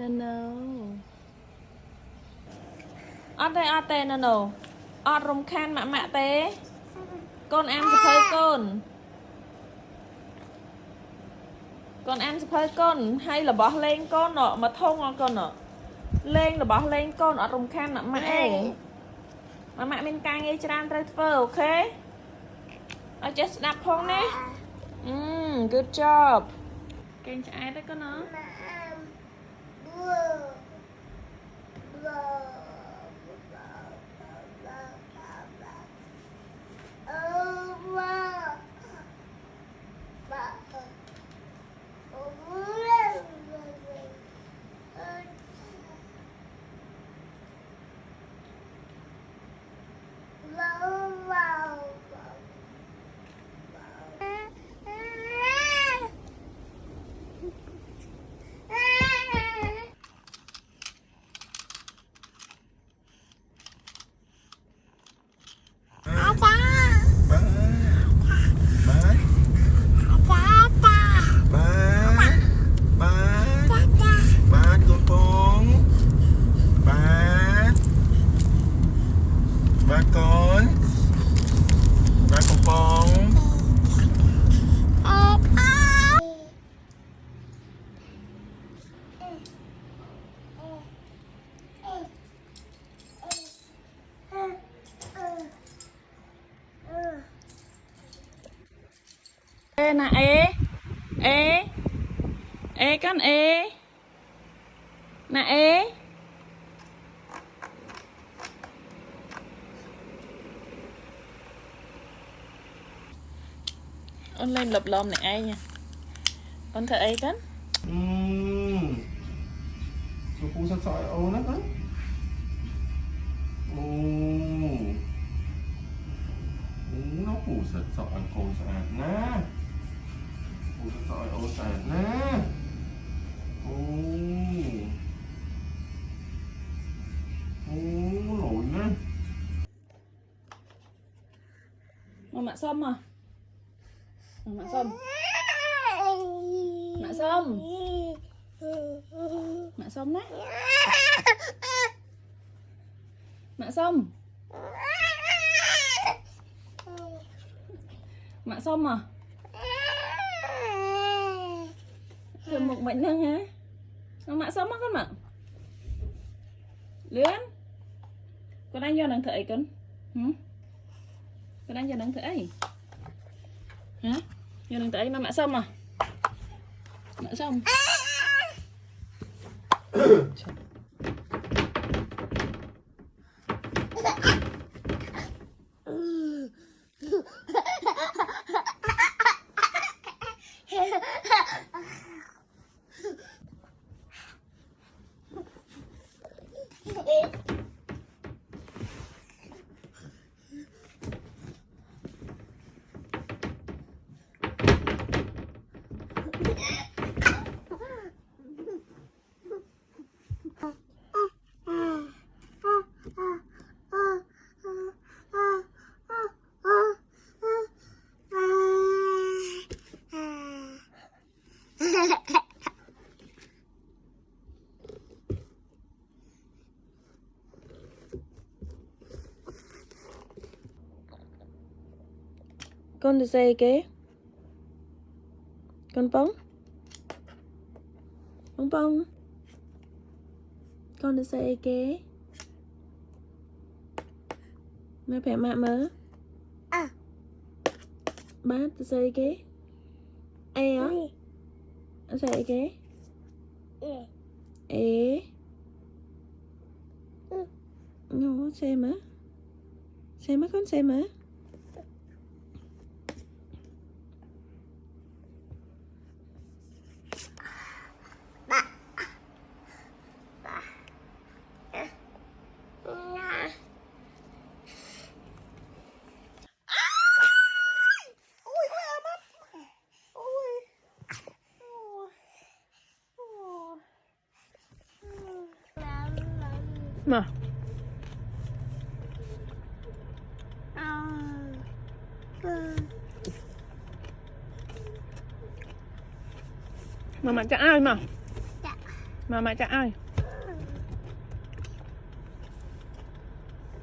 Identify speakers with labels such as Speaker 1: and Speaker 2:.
Speaker 1: no ở đây no ở rồng khan mạ té con ăn sẽ phơi con ăn sẽ phơi con hay là bỏ lên con nọ mà thông con nọ lên là bỏ lên con ở rồng khan mạ mình cay nghe chán trái phơ ok I just đạp phong nè good job kênh cho ai đấy con nó ê nè ê con nè con lên lụp lồm này ai nha con thợ ấy con
Speaker 2: Cô phu sạch sỏi ô lắm á. Nó phủ sạch sỏi cô sạch nè. Phủ sạch sỏi ô sạch nè. Lỗi nè.
Speaker 1: mạ sâm à mạ sâm đấy mạ sâm à rồi một bệnh năng hả mạ sâm á con mạ lươn con đang do đang thợ con con đang do đang thợ hả do đang thợ mạ sâm à mạ sâm con được dây kế con bóng con được dây kế mẹ phải mạ mớ bát được dây kế á dây kế nó xem á con xem á mà mà cho ai mà Mà mẹ chạy ơi.